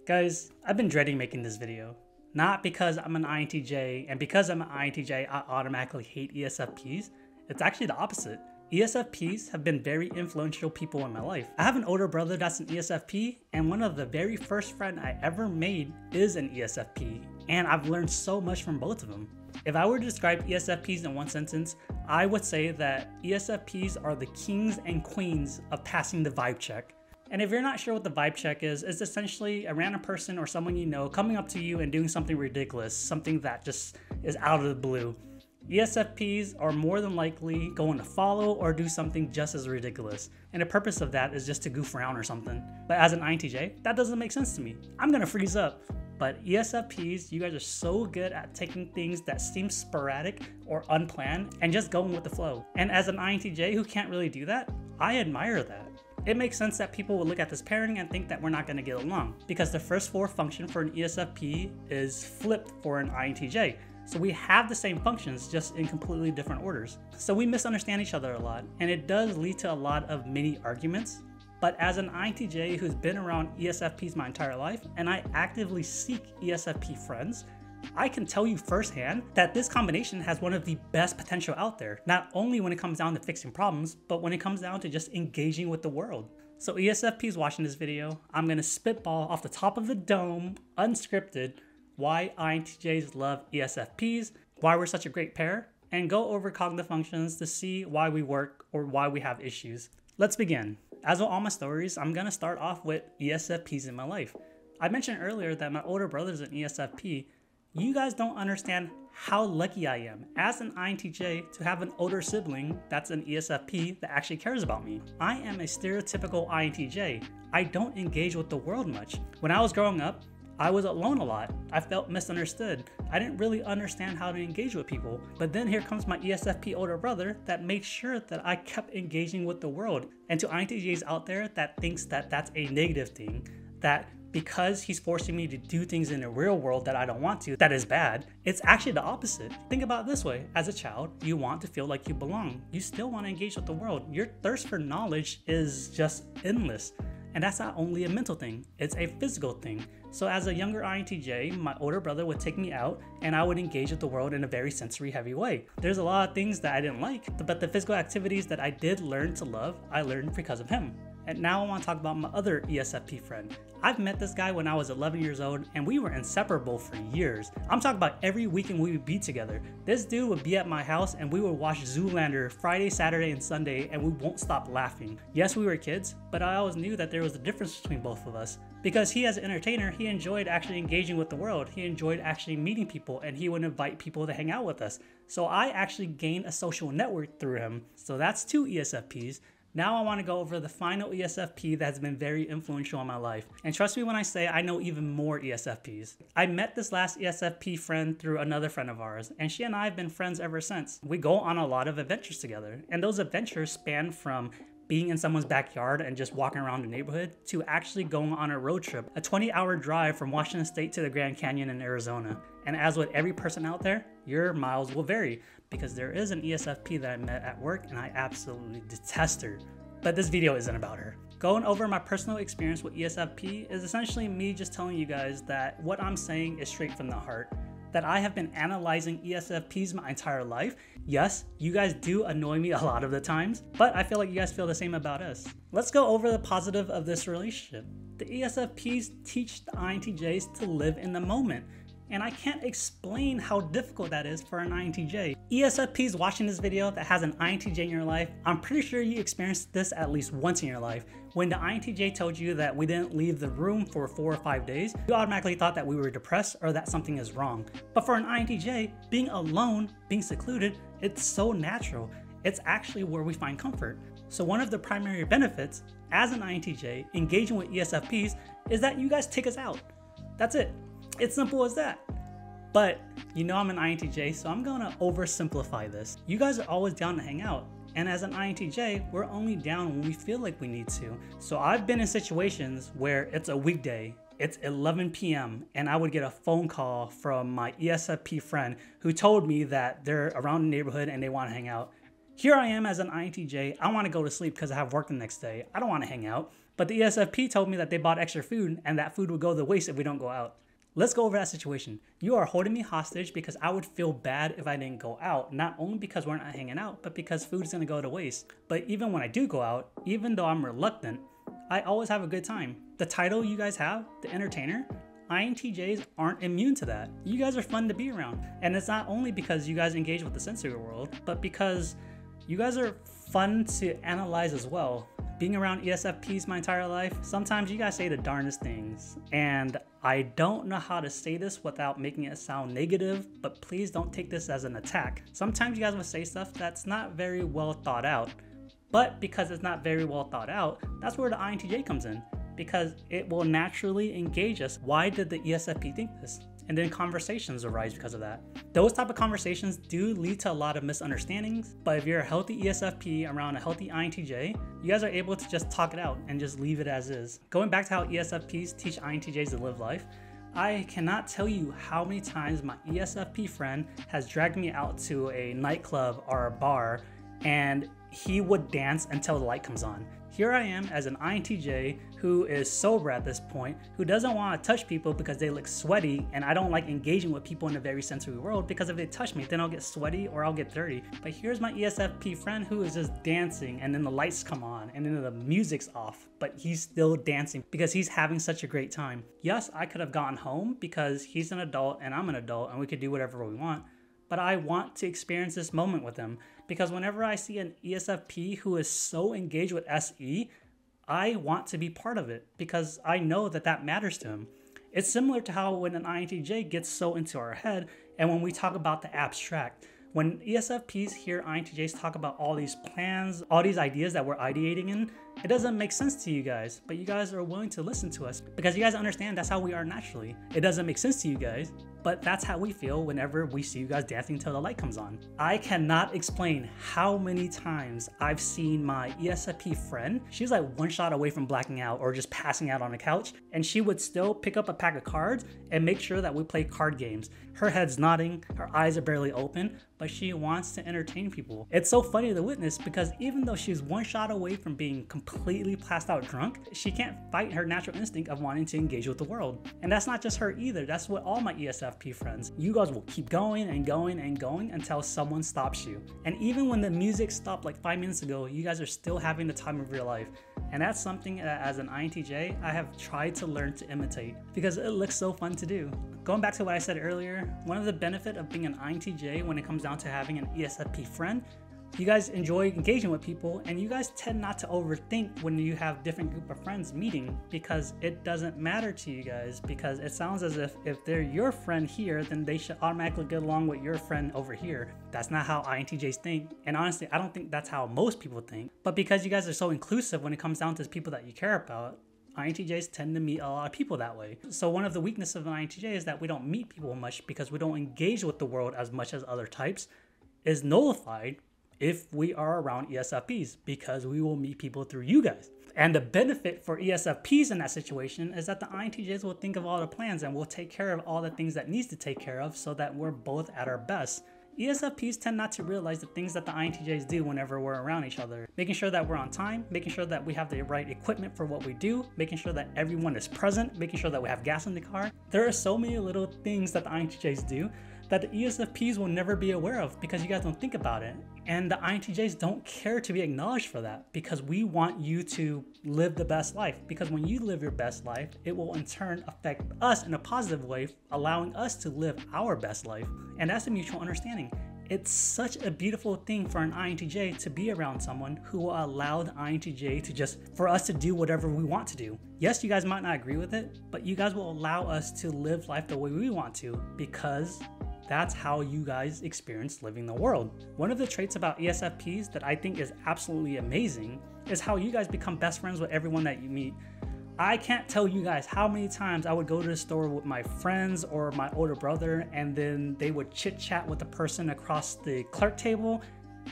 Guys, I've been dreading making this video. Not because I'm an INTJ, and because I'm an INTJ, I automatically hate ESFPs. It's actually the opposite. ESFPs have been very influential people in my life. I have an older brother that's an ESFP, and one of the very first friends I ever made is an ESFP, and I've learned so much from both of them. If I were to describe ESFPs in one sentence, I would say that ESFPs are the kings and queens of passing the vibe check. And if you're not sure what the vibe check is, it's essentially a random person or someone you know coming up to you and doing something ridiculous, something that just is out of the blue. ESFPs are more than likely going to follow or do something just as ridiculous. And the purpose of that is just to goof around or something. But as an INTJ, that doesn't make sense to me. I'm gonna freeze up. But ESFPs, you guys are so good at taking things that seem sporadic or unplanned and just going with the flow. And as an INTJ who can't really do that, I admire that. It makes sense that people will look at this pairing and think that we're not going to get along, because the first four function for an ESFP is flipped for an INTJ. So we have the same functions, just in completely different orders. So we misunderstand each other a lot, and it does lead to a lot of mini arguments. But as an INTJ who's been around ESFPs my entire life, and I actively seek ESFP friends, I can tell you firsthand that this combination has one of the best potential out there, not only when it comes down to fixing problems, but when it comes down to just engaging with the world. So ESFPs watching this video, I'm gonna spitball off the top of the dome, unscripted, why INTJs love ESFPs, why we're such a great pair, and go over cognitive functions to see why we work or why we have issues. Let's begin. As with all my stories, I'm gonna start off with ESFPs in my life. I mentioned earlier that my older brother's an ESFP. You guys don't understand how lucky I am as an INTJ to have an older sibling that's an ESFP that actually cares about me. I am a stereotypical INTJ. I don't engage with the world much. When I was growing up, I was alone a lot. I felt misunderstood. I didn't really understand how to engage with people. But then here comes my ESFP older brother that made sure that I kept engaging with the world. And to INTJs out there that thinks that that's a negative thing, that because he's forcing me to do things in the real world that I don't want to, that is bad. It's actually the opposite. Think about it this way. As a child, you want to feel like you belong. You still want to engage with the world. Your thirst for knowledge is just endless. And that's not only a mental thing, it's a physical thing. So as a younger INTJ, my older brother would take me out and I would engage with the world in a very sensory heavy way. There's a lot of things that I didn't like, but the physical activities that I did learn to love, I learned because of him. And now I want to talk about my other ESFP friend. I've met this guy when I was 11 years old and we were inseparable for years. I'm talking about every weekend we would be together. This dude would be at my house and we would watch Zoolander Friday, Saturday, and Sunday, and we won't stop laughing. Yes, we were kids, but I always knew that there was a difference between both of us. Because he, as an entertainer, he enjoyed actually engaging with the world. He enjoyed actually meeting people, and he would invite people to hang out with us. So I actually gained a social network through him. So that's two ESFPs. Now I want to go over the final ESFP that has been very influential in my life. And trust me when I say I know even more ESFPs. I met this last ESFP friend through another friend of ours, and she and I have been friends ever since. We go on a lot of adventures together, and those adventures span from being in someone's backyard and just walking around the neighborhood to actually going on a road trip, a 20-hour drive from Washington State to the Grand Canyon in Arizona. And as with every person out there, your miles will vary, because there is an ESFP that I met at work and I absolutely detest her. But this video isn't about her. Going over my personal experience with ESFP is essentially me just telling you guys that what I'm saying is straight from the heart. That I have been analyzing ESFPs my entire life. Yes, you guys do annoy me a lot of the times, but I feel like you guys feel the same about us. Let's go over the positive of this relationship. The ESFPs teach the INTJs to live in the moment. And I can't explain how difficult that is for an INTJ. ESFPs watching this video that has an INTJ in your life, I'm pretty sure you experienced this at least once in your life. When the INTJ told you that we didn't leave the room for 4 or 5 days, you automatically thought that we were depressed or that something is wrong. But for an INTJ, being alone, being secluded, it's so natural. It's actually where we find comfort. So one of the primary benefits as an INTJ engaging with ESFPs is that you guys take us out. That's it. It's simple as that. But you know I'm an INTJ, so I'm gonna oversimplify this. You guys are always down to hang out. And as an INTJ, we're only down when we feel like we need to. So I've been in situations where it's a weekday, it's 11 p.m. and I would get a phone call from my ESFP friend who told me that they're around the neighborhood and they want to hang out. Here I am as an INTJ, I want to go to sleep because I have work the next day. I don't want to hang out. But the ESFP told me that they bought extra food and that food would go to waste if we don't go out. Let's go over that situation. You are holding me hostage because I would feel bad if I didn't go out, not only because we're not hanging out, but because food is gonna go to waste. But even when I do go out, even though I'm reluctant, I always have a good time. The title you guys have, the entertainer, INTJs aren't immune to that. You guys are fun to be around. And it's not only because you guys engage with the sensory world, but because you guys are fun to analyze as well. Being around ESFPs my entire life, sometimes you guys say the darndest things. And I don't know how to say this without making it sound negative, but please don't take this as an attack. Sometimes you guys will say stuff that's not very well thought out. But because it's not very well thought out, that's where the INTJ comes in. Because it will naturally engage us. Why did the ESFP think this? And then conversations arise because of that. Those type of conversations do lead to a lot of misunderstandings, but if you're a healthy ESFP around a healthy INTJ, you guys are able to just talk it out and just leave it as is. Going back to how ESFPs teach INTJs to live life, I cannot tell you how many times my ESFP friend has dragged me out to a nightclub or a bar and he would dance until the light comes on. Here I am as an INTJ who is sober at this point, who doesn't want to touch people because they look sweaty, and I don't like engaging with people in a very sensory world because if they touch me, then I'll get sweaty or I'll get dirty. But here's my ESFP friend who is just dancing and then the lights come on and then the music's off, but he's still dancing because he's having such a great time. Yes, I could have gone home because he's an adult and I'm an adult and we could do whatever we want, but I want to experience this moment with him. Because whenever I see an ESFP who is so engaged with SE, I want to be part of it because I know that that matters to him. It's similar to how when an INTJ gets so into our head and when we talk about the abstract. When ESFPs hear INTJs talk about all these plans, all these ideas that we're ideating in, it doesn't make sense to you guys, but you guys are willing to listen to us because you guys understand that's how we are naturally. It doesn't make sense to you guys, but that's how we feel whenever we see you guys dancing until the light comes on. I cannot explain how many times I've seen my ESFP friend. She's like one shot away from blacking out or just passing out on the couch, and she would still pick up a pack of cards and make sure that we play card games. Her head's nodding, her eyes are barely open, but she wants to entertain people. It's so funny to witness because even though she's one shot away from being completely passed out drunk, she can't fight her natural instinct of wanting to engage with the world. And that's not just her either, that's what all my ESFP friends. You guys will keep going and going and going until someone stops you. And even when the music stopped like 5 minutes ago, you guys are still having the time of your life. And that's something that as an INTJ, I have tried to learn to imitate because it looks so fun to do. Going back to what I said earlier, one of the benefits of being an INTJ when it comes down to having an ESFP friend, you guys enjoy engaging with people and you guys tend not to overthink when you have different group of friends meeting because it doesn't matter to you guys because it sounds as if they're your friend here, then they should automatically get along with your friend over here. That's not how INTJs think. And honestly, I don't think that's how most people think. But because you guys are so inclusive when it comes down to the people that you care about, INTJs tend to meet a lot of people that way. So one of the weaknesses of an INTJ is that we don't meet people much because we don't engage with the world as much as other types is nullified if we are around ESFPs because we will meet people through you guys. And the benefit for ESFPs in that situation is that the INTJs will think of all the plans and will take care of all the things that needs to take care of so that we're both at our best. ESFPs tend not to realize the things that the INTJs do whenever we're around each other. Making sure that we're on time, making sure that we have the right equipment for what we do, making sure that everyone is present, making sure that we have gas in the car. There are so many little things that the INTJs do that the ESFPs will never be aware of because you guys don't think about it. And the INTJs don't care to be acknowledged for that because we want you to live the best life. Because when you live your best life, it will in turn affect us in a positive way, allowing us to live our best life. And that's a mutual understanding. It's such a beautiful thing for an INTJ to be around someone who will allow the INTJ for us to do whatever we want to do. Yes, you guys might not agree with it, but you guys will allow us to live life the way we want to because that's how you guys experience living the world. One of the traits about ESFPs that I think is absolutely amazing is how you guys become best friends with everyone that you meet. I can't tell you guys how many times I would go to the store with my friends or my older brother and then they would chit chat with the person across the clerk table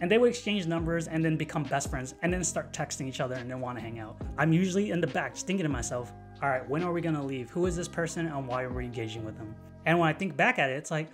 and they would exchange numbers and then become best friends and then start texting each other and then want to hang out. I'm usually in the back just thinking to myself, all right, when are we gonna leave? Who is this person and why are we engaging with them? And when I think back at it, it's like,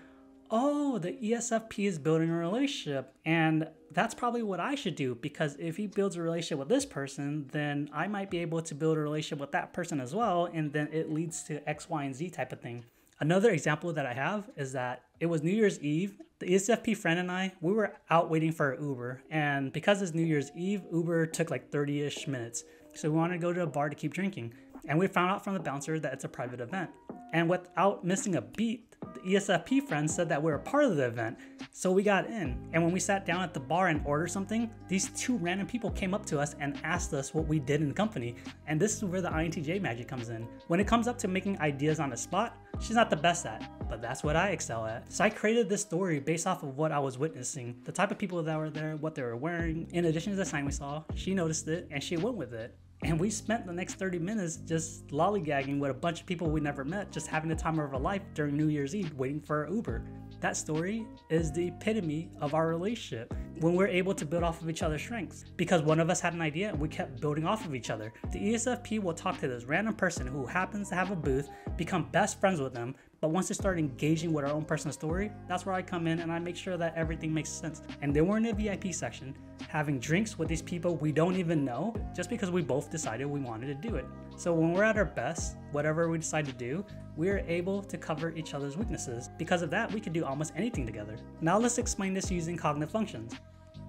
oh, the ESFP is building a relationship, and that's probably what I should do, because if he builds a relationship with this person, then I might be able to build a relationship with that person as well, and then it leads to X, Y, and Z type of thing. Another example that I have is that it was New Year's Eve. The ESFP friend and I, we were out waiting for an Uber, and because it's New Year's Eve, Uber took like 30-ish minutes. So we wanted to go to a bar to keep drinking. And we found out from the bouncer that it's a private event. And without missing a beat, the ESFP friend said that we were part of the event. So we got in. And when we sat down at the bar and ordered something, these two random people came up to us and asked us what we did in the company. And this is where the INTJ magic comes in. When it comes up to making ideas on the spot, she's not the best at, but that's what I excel at. So I created this story based off of what I was witnessing, the type of people that were there, what they were wearing. In addition to the sign we saw, she noticed it and she went with it. And we spent the next 30 minutes just lollygagging with a bunch of people we never met, just having the time of our life during New Year's Eve waiting for our Uber. That story is the epitome of our relationship, when we're able to build off of each other's strengths. Because one of us had an idea and we kept building off of each other. The ESFP will talk to this random person who happens to have a booth, become best friends with them, but once they start engaging with our own personal story, that's where I come in and I make sure that everything makes sense. And then we're in the VIP section, having drinks with these people we don't even know, just because we both decided we wanted to do it. So when we're at our best, whatever we decide to do, we're able to cover each other's weaknesses. Because of that, we can do almost anything together. Now let's explain this using cognitive functions.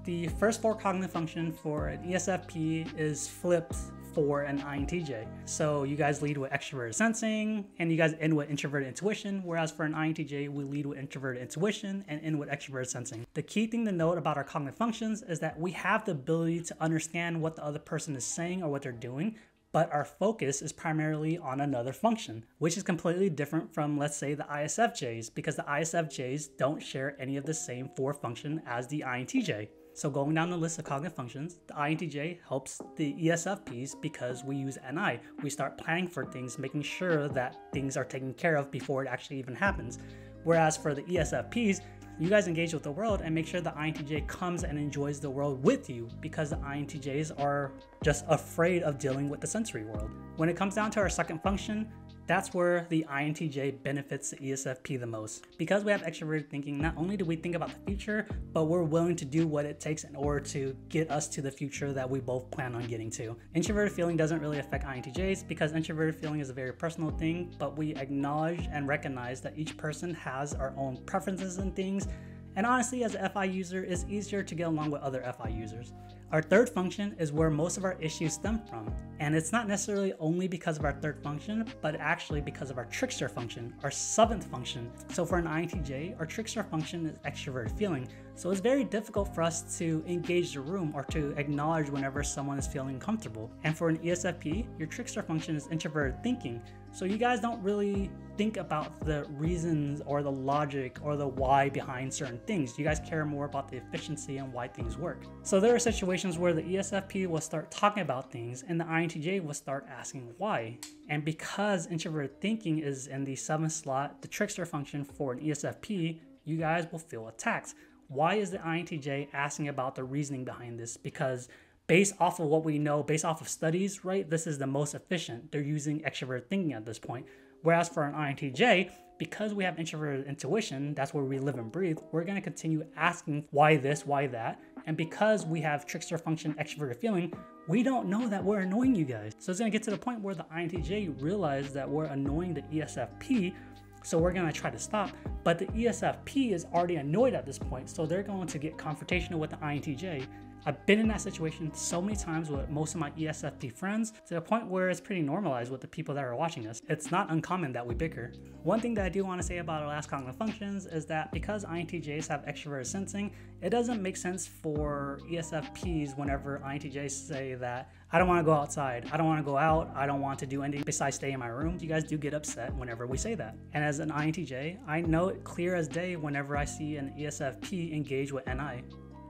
The first 4 cognitive function for an ESFP is flipped for an INTJ. So you guys lead with extroverted sensing and you guys end with introverted intuition, whereas for an INTJ, we lead with introverted intuition and end with extroverted sensing. The key thing to note about our cognitive functions is that we have the ability to understand what the other person is saying or what they're doing, but our focus is primarily on another function, which is completely different from, let's say, the ISFJs, because the ISFJs don't share any of the same 4 function as the INTJ. So going down the list of cognitive functions, the INTJ helps the ESFPs because we use NI. We start planning for things, making sure that things are taken care of before it actually even happens. Whereas for the ESFPs, you guys engage with the world and make sure the INTJ comes and enjoys the world with you, because the INTJs are just afraid of dealing with the sensory world. When it comes down to our second function, that's where the INTJ benefits the ESFP the most. Because we have extroverted thinking, not only do we think about the future, but we're willing to do what it takes in order to get us to the future that we both plan on getting to. Introverted feeling doesn't really affect INTJs because introverted feeling is a very personal thing, but we acknowledge and recognize that each person has our own preferences and things. And honestly, as an FI user, it's easier to get along with other FI users. Our third function is where most of our issues stem from. And it's not necessarily only because of our third function, but actually because of our trickster function, our 7th function. So for an INTJ, our trickster function is extroverted feeling. So it's very difficult for us to engage the room or to acknowledge whenever someone is feeling comfortable. And for an ESFP, your trickster function is introverted thinking. So you guys don't really think about the reasons or the logic or the why behind certain things. You guys care more about the efficiency and why things work. So there are situations where the ESFP will start talking about things and the INTJ will start asking why. And because introverted thinking is in the 7th slot, the trickster function for an ESFP, you guys will feel attacked. Why is the INTJ asking about the reasoning behind this? Because based off of what we know, based off of studies, right, this is the most efficient. They're using extroverted thinking at this point. Whereas for an INTJ, because we have introverted intuition, that's where we live and breathe, we're going to continue asking why this, why that. And because we have trickster function, extroverted feeling, we don't know that we're annoying you guys. So it's going to get to the point where the INTJ realizes that we're annoying the ESFP, so we're going to try to stop. But the ESFP is already annoyed at this point, so they're going to get confrontational with the INTJ. I've been in that situation so many times with most of my ESFP friends, to the point where it's pretty normalized with the people that are watching us. It's not uncommon that we bicker. One thing that I do want to say about our last cognitive functions is that because INTJs have extroverted sensing, it doesn't make sense for ESFPs whenever INTJs say that I don't want to go outside, I don't want to go out, I don't want to do anything besides stay in my room. You guys do get upset whenever we say that. And as an INTJ, I know it clear as day whenever I see an ESFP engage with NI.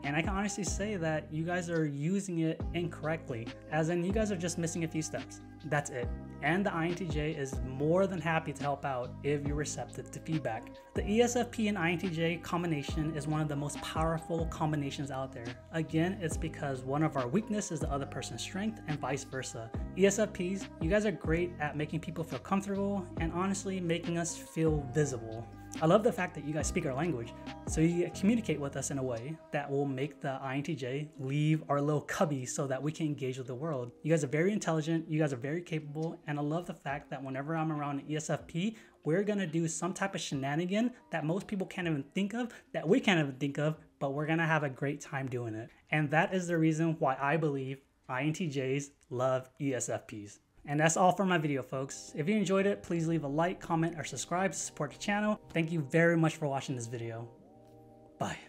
And I can honestly say that you guys are using it incorrectly, as in you guys are just missing a few steps. That's it. and the INTJ is more than happy to help out if you're receptive to feedback. The ESFP and INTJ combination is one of the most powerful combinations out there. Again, it's because one of our weakness is the other person's strength and vice versa. ESFPs, you guys are great at making people feel comfortable and honestly making us feel visible. I love the fact that you guys speak our language, so you communicate with us in a way that will make the INTJ leave our little cubby so that we can engage with the world. You guys are very intelligent, you guys are very capable, and I love the fact that whenever I'm around an ESFP, we're gonna do some type of shenanigan that most people can't even think of, that we can't even think of, but we're gonna have a great time doing it. And that is the reason why I believe INTJs love ESFPs. And that's all for my video, folks. If you enjoyed it, please leave a like, comment, or subscribe to support the channel. Thank you very much for watching this video. Bye.